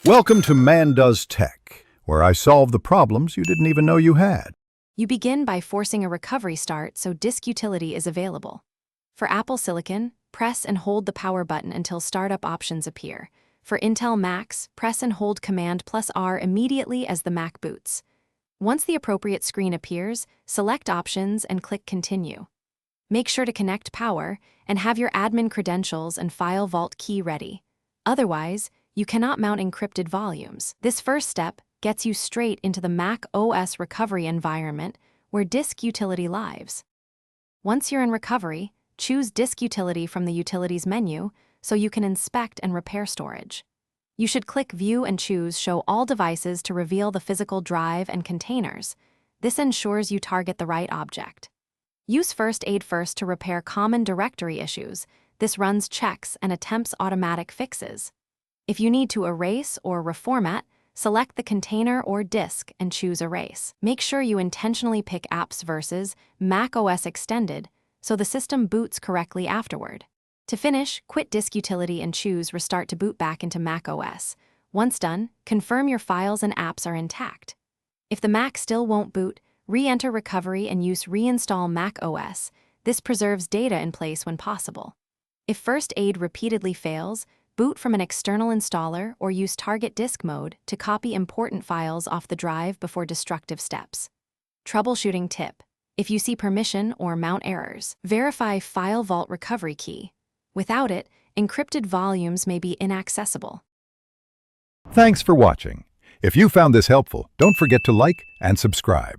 Welcome to Man Does Tech, where I solve the problems you didn't even know you had. You begin by forcing a recovery start so disk utility is available. For Apple Silicon, press and hold the power button until startup options appear. For Intel Macs, press and hold Command+R immediately as the Mac boots. Once the appropriate screen appears, select Options and click Continue. Make sure to connect power and have your admin credentials and file vault key ready. Otherwise, you cannot mount encrypted volumes. This first step gets you straight into the Mac OS recovery environment where disk utility lives. Once you're in recovery, choose Disk Utility from the Utilities menu so you can inspect and repair storage. You should click View and choose Show All Devices to reveal the physical drive and containers. This ensures you target the right object. Use First Aid First to repair common directory issues. This runs checks and attempts automatic fixes. If you need to erase or reformat, select the container or disk and choose Erase. Make sure you intentionally pick Apps versus Mac OS Extended so the system boots correctly afterward. To finish, quit Disk Utility and choose Restart to boot back into Mac OS. Once done, confirm your files and apps are intact. If the Mac still won't boot, re-enter recovery and use Reinstall Mac OS. This preserves data in place when possible. If First Aid repeatedly fails, boot from an external installer or use target disk mode to copy important files off the drive before destructive steps. Troubleshooting tip: if you see permission or mount errors, verify File Vault Recovery Key. Without it, encrypted volumes may be inaccessible. Thanks for watching. If you found this helpful, don't forget to like and subscribe.